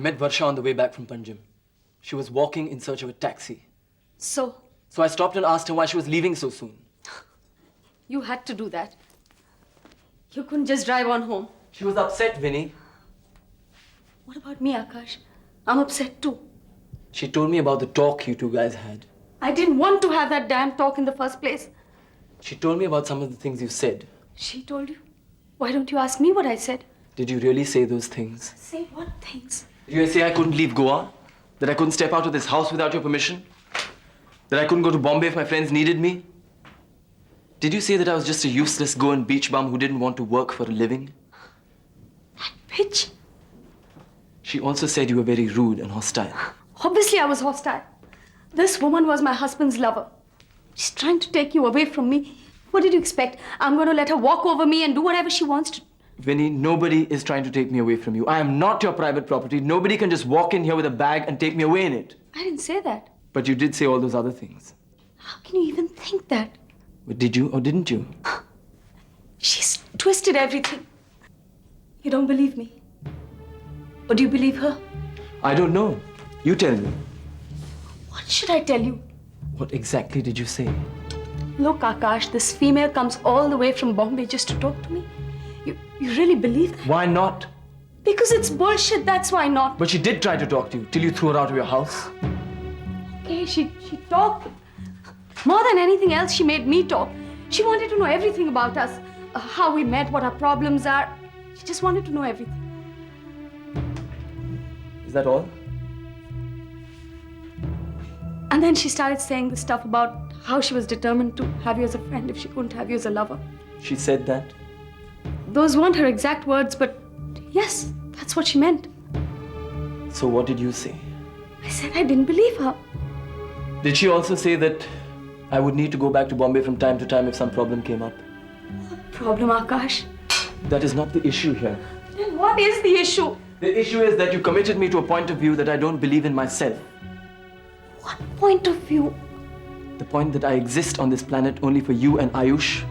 met Vasha on the way back from Panjim. She was walking in search of a taxi. So I stopped and asked her why she was leaving so soon. you had to do that. You couldn't just drive on home. She was upset, Vinny. What about me, Akash? I'm upset too. She told me about the talk you two guys had. I didn't want to have that damn talk in the first place. She told me about some of the things you said. She told you? Why don't you ask me what I said? Did you really say those things? Say what things? Did you say I couldn't leave Goa? That I couldn't step out of this house without your permission? That I couldn't go to Bombay if my friends needed me? Did you say that I was just a useless Goan beach bum who didn't want to work for a living? That bitch. She also said you were very rude and hostile. Obviously I was hostile. This woman was my husband's lover. She's trying to take you away from me. What did you expect? I'm going to let her walk over me and do whatever she wants to. Vinny, nobody is trying to take me away from you. I am not your private property. Nobody can just walk in here with a bag and take me away in it. I didn't say that. But you did say all those other things. How can you even think that? But did you or didn't you? She's twisted everything. You don't believe me? Or do you believe her? I don't know. You tell me. What should I tell you? What exactly did you say? Look, Akash, this female comes all the way from Bombay just to talk to me. You really believe that? Why not? Because it's bullshit, that's why not. But she did try to talk to you till you threw her out of your house. Okay, she talked. More than anything else, she made me talk. She wanted to know everything about us. How we met, what our problems are. She just wanted to know everything. Is that all? And then she started saying the stuff about how she was determined to have you as a friend if she couldn't have you as a lover. She said that? Those weren't her exact words, but yes, that's what she meant. So what did you say? I said I didn't believe her. Did she also say that I would need to go back to Bombay from time to time if some problem came up? What problem, Akash? That is not the issue here. Then what is the issue? The issue is that you committed me to a point of view that I don't believe in myself. What point of view? The point that I exist on this planet only for you and Ayush,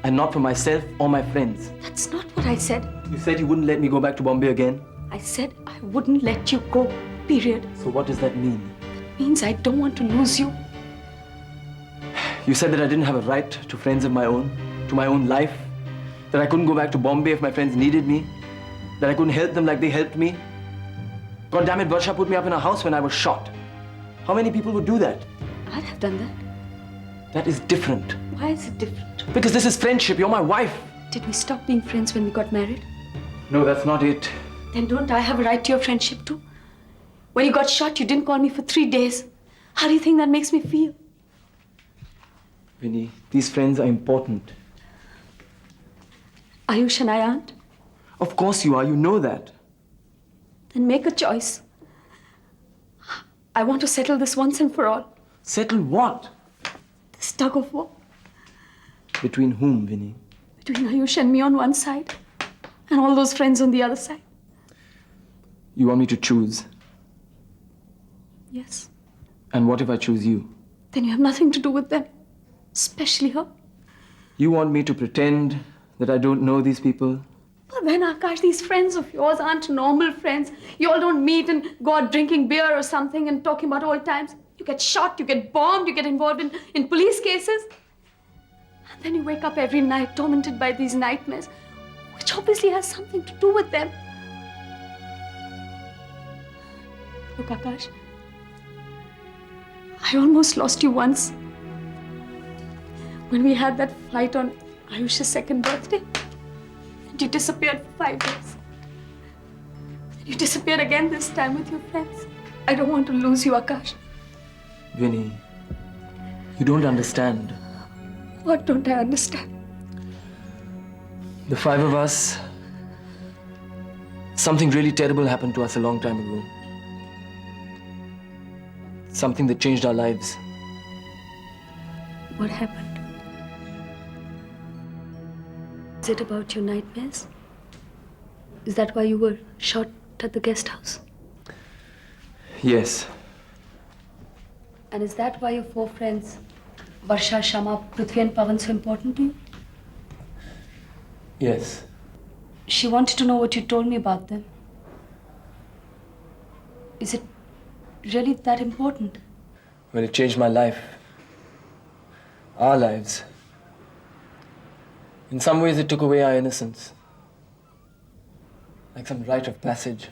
and not for myself or my friends. That's not what I said. You said you wouldn't let me go back to Bombay again? I said I wouldn't let you go, period. So what does that mean? It means I don't want to lose you. You said that I didn't have a right to friends of my own, to my own life, that I couldn't go back to Bombay if my friends needed me, that I couldn't help them like they helped me. God damn it, Vasha put me up in a house when I was shot. How many people would do that? I'd have done that. That is different. Why is it different? Because this is friendship. You're my wife. Did we stop being friends when we got married? No, that's not it. Then don't I have a right to your friendship too? When you got shot, you didn't call me for 3 days. How do you think that makes me feel? Vinny, these friends are important. Ayush and I aren't? Of course you are. You know that. Then make a choice. I want to settle this once and for all. Settle what? This tug of war. Between whom, Vinny? Between Ayush and me on one side, and all those friends on the other side. You want me to choose? Yes. And what if I choose you? Then you have nothing to do with them. Especially her. You want me to pretend that I don't know these people? But then, Akash, these friends of yours aren't normal friends. You all don't meet and go out drinking beer or something and talking about old times. You get shot, you get bombed, you get involved in police cases. And then you wake up every night tormented by these nightmares, which obviously has something to do with them. Look, Akash, I almost lost you once. When we had that fight on Ayush's 2nd birthday. And you disappeared for 5 days. And you disappeared again this time with your friends. I don't want to lose you, Akash. Vinny, you don't understand. What don't I understand? The 5 of us, something really terrible happened to us a long time ago. Something that changed our lives. What happened? Is it about your nightmares? Is that why you were shot at the guest house? Yes. And is that why your 4 friends, Varsha, Shama, Prithvi and Pavan, so important to you? Yes. She wanted to know what you told me about them. Is it really that important? Well, it changed my life. Our lives. In some ways, it took away our innocence. Like some rite of passage.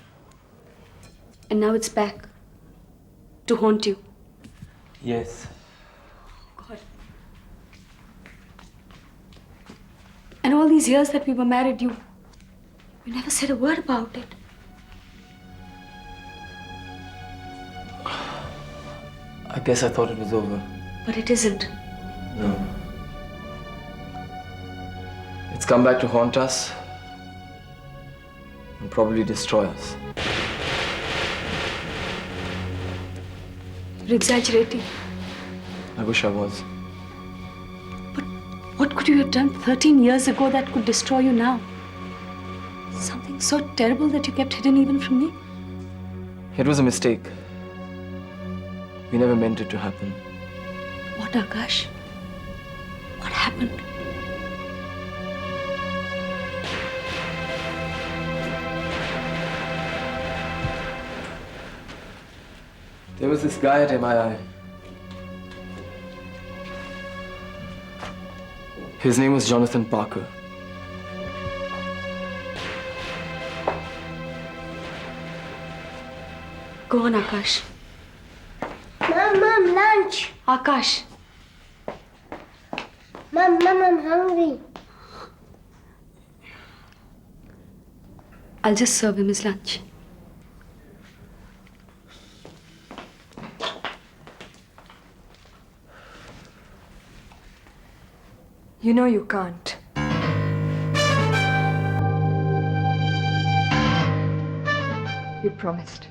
And now it's back to haunt you. Yes. God. And all these years that we were married, you never said a word about it. I guess I thought it was over. But it isn't. No. It's come back to haunt us and probably destroy us. You're exaggerating. I wish I was. But what could you have done 13 years ago that could destroy you now? Something so terrible that you kept hidden even from me? It was a mistake. We never meant it to happen. What, Akash? What happened? There was this guy at MII. His name was Jonathan Parker. Go on, Akash. Mom, lunch. Akash. Mom, I'm hungry. I'll just serve him his lunch. You know you can't. You promised.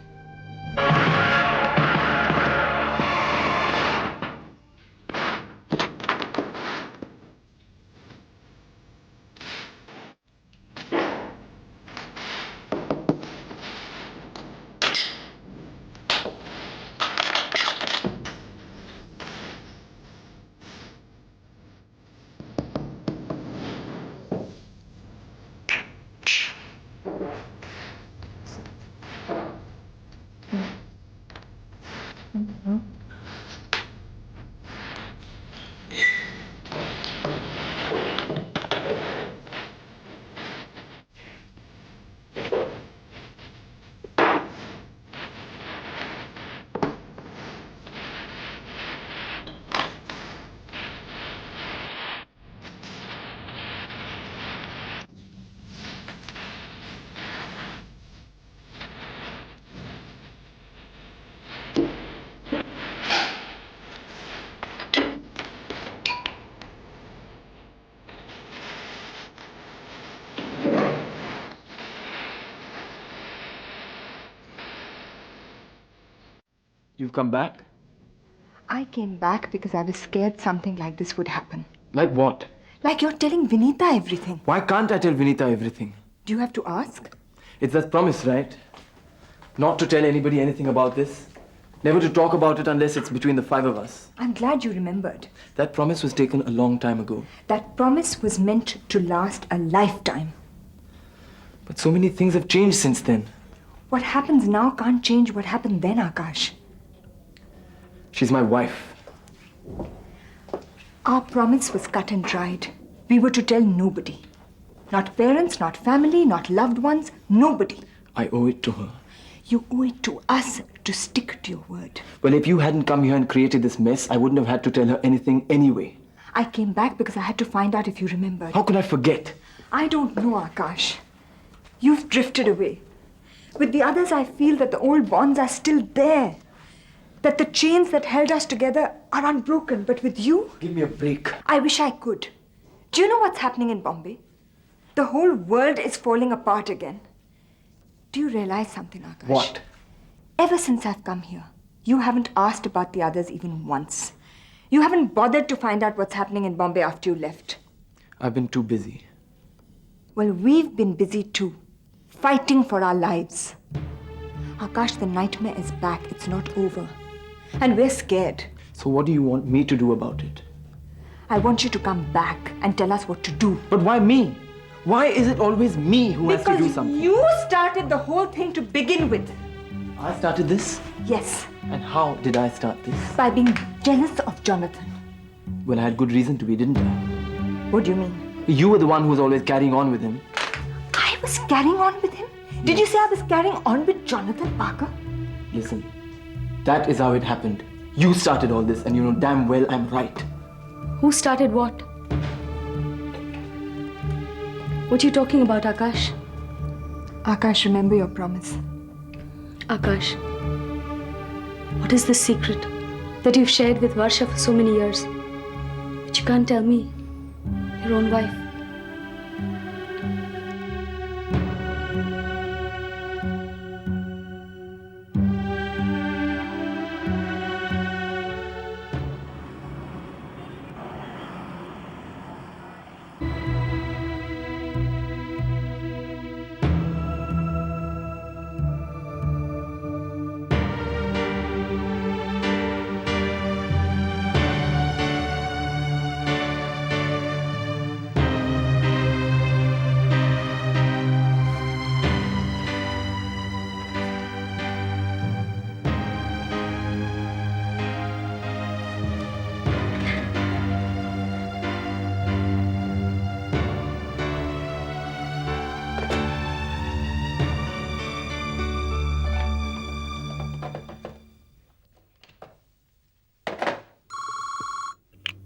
You've come back? I came back because I was scared something like this would happen. Like what? Like you're telling Vinita everything. Why can't I tell Vinita everything? Do you have to ask? It's that promise, right? Not to tell anybody anything about this. Never to talk about it unless it's between the five of us. I'm glad you remembered. That promise was taken a long time ago. That promise was meant to last a lifetime. But so many things have changed since then. What happens now can't change what happened then, Akash. She's my wife. Our promise was cut and dried. We were to tell nobody. Not parents, not family, not loved ones, nobody. I owe it to her. You owe it to us to stick to your word. Well, if you hadn't come here and created this mess, I wouldn't have had to tell her anything anyway. I came back because I had to find out if you remembered. How could I forget? I don't know, Akash. You've drifted away. With the others, I feel that the old bonds are still there. That the chains that held us together are unbroken. But with you, Give me a break. I wish I could. Do you know what's happening in Bombay? The whole world is falling apart again. Do you realize something, Akash? What? Ever since I've come here, you haven't asked about the others even once. You haven't bothered to find out what's happening in Bombay after you left. I've been too busy. Well, we've been busy too, fighting for our lives. Akash, the nightmare is back. It's not over. And we're scared. So what do you want me to do about it? I want you to come back and tell us what to do. But why me? Why is it always me who has to do something? You started the whole thing to begin with. I started this? Yes, And how did I start this? by being jealous of Jonathan. Well, I had good reason to be, didn't I? What do you mean? You were the one who was always carrying on with him. I was carrying on with him? Did you say I was carrying on with Jonathan Parker? Listen, that is how it happened. You started all this, and you know damn well I'm right. Who started what? What are you talking about, Akash? Akash, remember your promise. Akash, what is the secret that you've shared with Vasha for so many years, but you can't tell me, your own wife?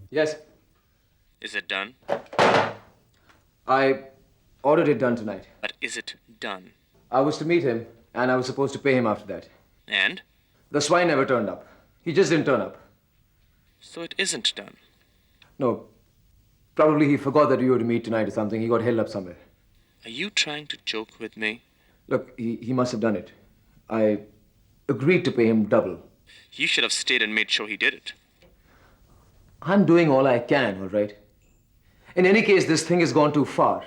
Yes, Is it done? I ordered it done tonight. But is it done? I was to meet him, and I was supposed to pay him after that. And? The swine never turned up. He just didn't turn up. So it isn't done. No, probably he forgot that we were to meet tonight or something. He got held up somewhere. Are you trying to joke with me? Look, he must have done it. I agreed to pay him double. You should have stayed and made sure he did it. I'm doing all I can, all right? In any case, this thing has gone too far.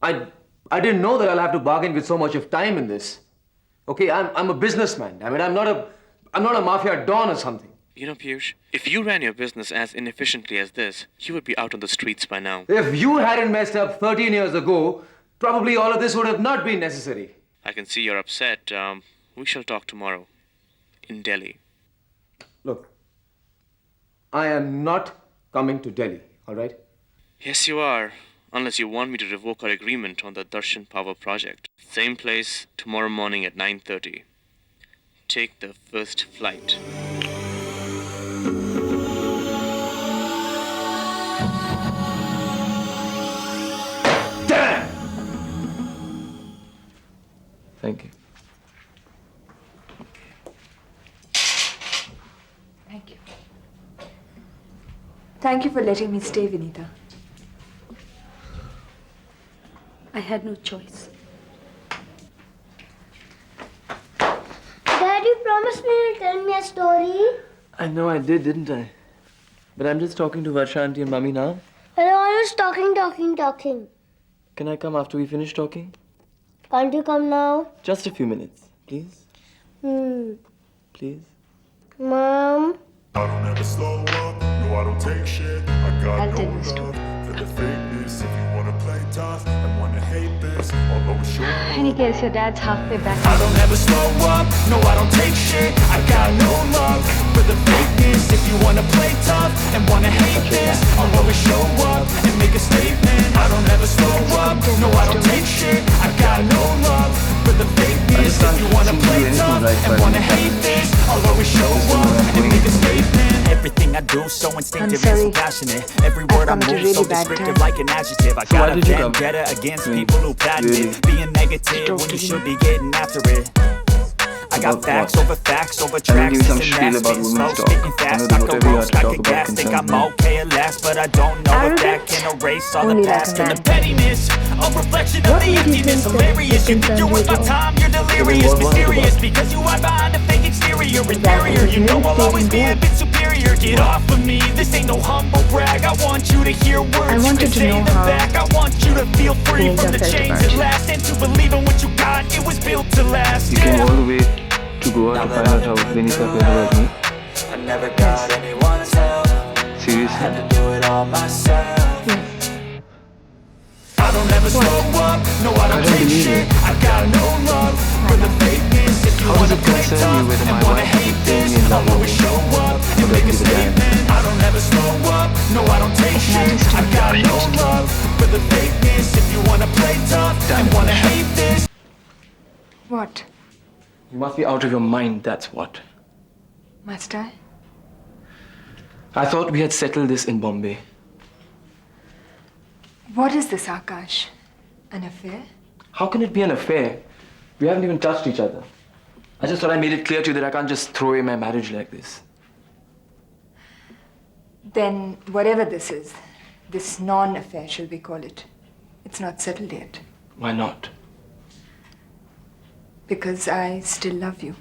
I didn't know that I'll have to bargain with so much of time in this. Okay, I'm a businessman. I mean, I'm not a mafia don or something. You know, Piyush, if you ran your business as inefficiently as this, you would be out on the streets by now. If you hadn't messed up 13 years ago, probably all of this would have not been necessary. I can see you're upset. We shall talk tomorrow. In Delhi. Look, I am not coming to Delhi, all right? Yes, you are. Unless you want me to revoke our agreement on the Darshan Power project. Same place, tomorrow morning at 9:30. Take the first flight. Damn! Thank you. Thank you. Thank you for letting me stay, Vinita. I had no choice. Dad, you promised me you'll tell me a story. I know I did, didn't I? But I'm just talking to Vasha auntie and mummy now. And always talking. Can I come after we finish talking? Can't you come now? Just a few minutes, please. Please. Mom. I don't ever slow up, no I don't take shit. I got I'll no tell you a story. love for the fakeness. If you wanna play tough and wanna hate this, I'll always show up. Any case, your dad's halfway back. I don't ever slow up, no I don't take shit. I got no love for the fakeness. If you wanna play tough and wanna hate this, I'll always show up and make a statement. I don't ever slow up, no I don't take shit. I got no love for the fakeness. If you wanna play tough and wanna hate this, I'll always show up and make a statement. Everything I do so instinctive I'm sorry. and so passionate. Every word I come at a move really so bad descriptive time. like an adjective. I So why got a did you come? vendetta against Really? people who patent Really? it. Being negative when you should be getting after it. I got About facts what? over facts over I don't tracks. give you some This and spiel that, about spitting women's slow, talk. spitting I know fast, that like a whatever you roast, have to like a talk about gas. Think I'm concerns okay at last, but I don't know if that Arrogant? can erase all Only the like past a and the man. pettiness. A reflection of What the made you emptiness. think that Hilarious, you think you're worth my concerns time. You're delirious, what was it mysterious, about? because you hide behind a fake exterior. That Inferior, was you know really I'll always be a good. bit superior. Get off of me, this ain't no humble brag. I want you to hear words, I you want can you to say know them how back. I want you to feel free feelings from I the felt chains about that you. last, and to believe in what you got. It was built to last. You came Yeah. all the way to Goa to find out how Vinita felt about me. I never got anyone's help. Seriously? Had to do it all myself. I don't ever slow up, no I don't take believe shit. it. I got no love for the fakeness. If you How does wanna it concern you whether my wife is seeing me in love I'll always show up and make a statement. I don't ever slow up, no I don't take shit. I got no love for the fakeness. If you wanna play tough and wanna hate this. What? You must be out of your mind, that's what. Must I? I thought we had settled this in Bombay. What is this, Akash? An affair? How can it be an affair? We haven't even touched each other. I just thought I made it clear to you that I can't just throw away my marriage like this. Then, whatever this is, this non-affair, shall we call it, it's not settled yet. Why not? Because I still love you.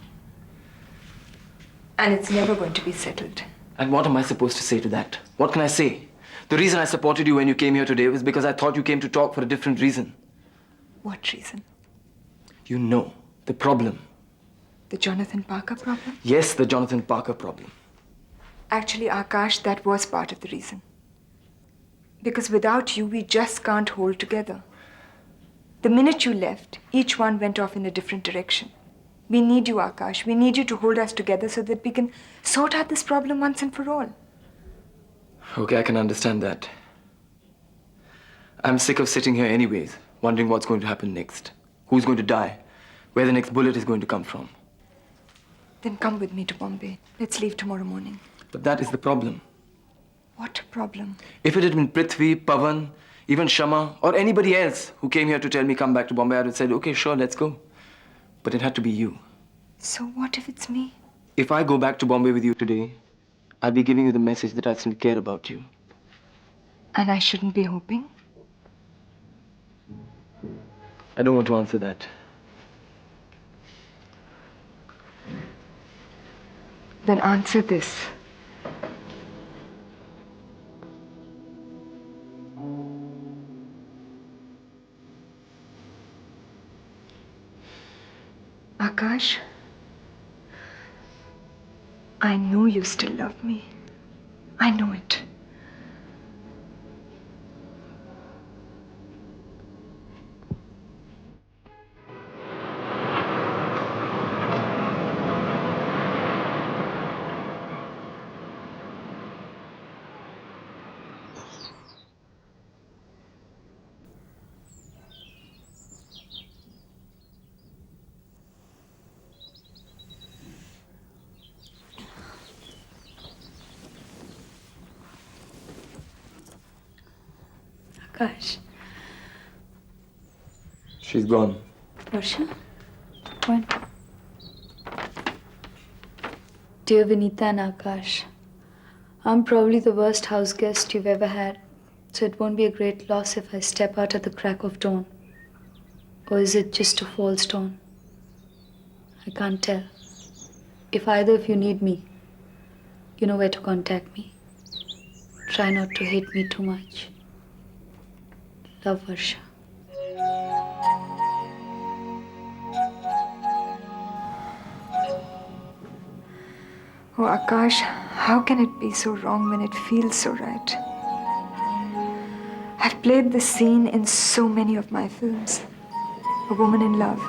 And it's never going to be settled. And what am I supposed to say to that? What can I say? The reason I supported you when you came here today was because I thought you came to talk for a different reason. What reason? You know, the problem. The Jonathan Parker problem? Yes, the Jonathan Parker problem. Actually, Akash, that was part of the reason. Because without you, we just can't hold together. The minute you left, each one went off in a different direction. We need you, Akash. We need you to hold us together so that we can sort out this problem once and for all. Okay, I can understand that. I'm sick of sitting here anyways, wondering what's going to happen next. Who's going to die? Where the next bullet is going to come from. Then come with me to Bombay. Let's leave tomorrow morning. But that is the problem. What problem? If it had been Prithvi, Pavan, even Shama, or anybody else who came here to tell me come back to Bombay, I would have said, okay, sure, let's go. But it had to be you. So what if it's me? If I go back to Bombay with you today, I'll be giving you the message that I still care about you. And I shouldn't be hoping? I don't want to answer that. Then answer this. Akash, I know you still love me. I know it. Akash. She's gone. Vasha? When? Dear Vinita and Akash, I'm probably the worst house guest you've ever had, so it won't be a great loss if I step out at the crack of dawn. Or is it just a false dawn? I can't tell. If either of you need me, you know where to contact me. Try not to hate me too much. Love, Vasha. Oh, Akash, how can it be so wrong when it feels so right? I've played this scene in so many of my films. A woman in love.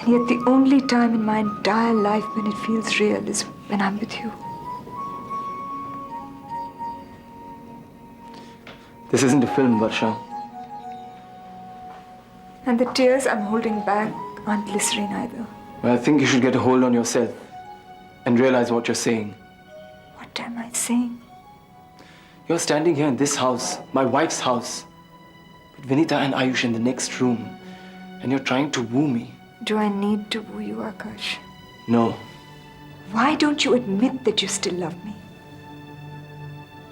And yet the only time in my entire life when it feels real is when I'm with you. This isn't a film, Varsha. And the tears I'm holding back aren't glycerine either. I think you should get a hold on yourself and realize what you're saying. What am I saying? You're standing here in this house, my wife's house, with Vinita and Ayush in the next room, and you're trying to woo me. Do I need to woo you, Akash? No. Why don't you admit that you still love me?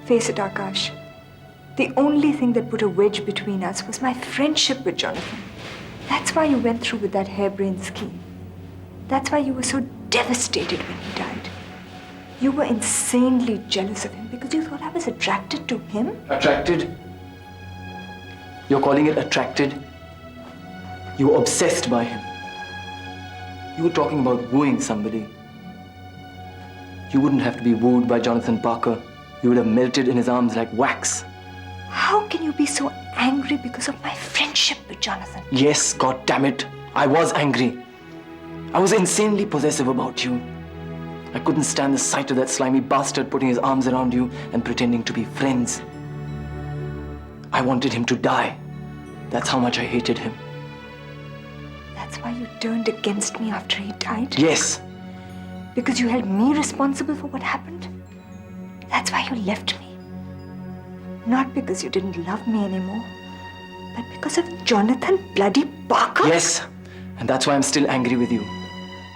Face it, Akash. The only thing that put a wedge between us was my friendship with Jonathan. That's why you went through with that harebrained scheme. That's why you were so devastated when he died. You were insanely jealous of him because you thought I was attracted to him. Attracted? You're calling it attracted? You were obsessed by him. You were talking about wooing somebody. You wouldn't have to be wooed by Jonathan Parker. You would have melted in his arms like wax. How can you be so angry because of my friendship with Jonathan? Yes, God damn it. I was angry. I was insanely possessive about you. I couldn't stand the sight of that slimy bastard putting his arms around you and pretending to be friends. I wanted him to die. That's how much I hated him. That's why you turned against me after he died? Yes. Because you held me responsible for what happened? That's why you left me. Not because you didn't love me anymore, but because of Jonathan bloody Parker? Yes. And that's why I'm still angry with you.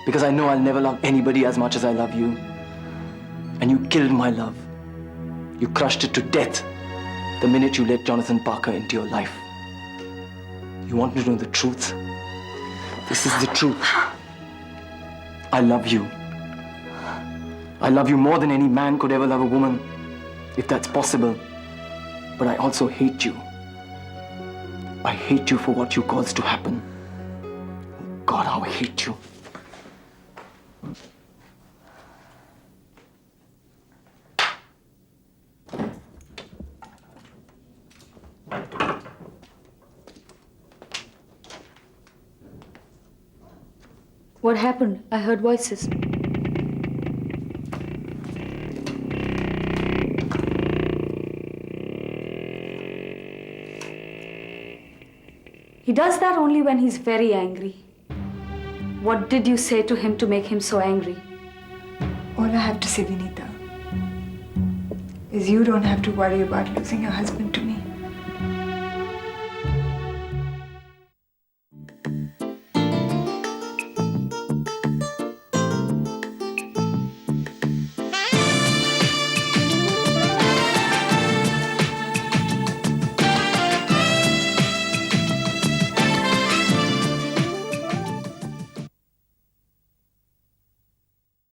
Because I know I'll never love anybody as much as I love you. And you killed my love. You crushed it to death the minute you let Jonathan Parker into your life. You want to know the truth? This is the truth. I love you. I love you more than any man could ever love a woman, if that's possible. But I also hate you. I hate you for what you caused to happen. God, how I hate you. What happened? I heard voices. He does that only when he's very angry. What did you say to him to make him so angry? All I have to say, Vinita, is you don't have to worry about losing your husband to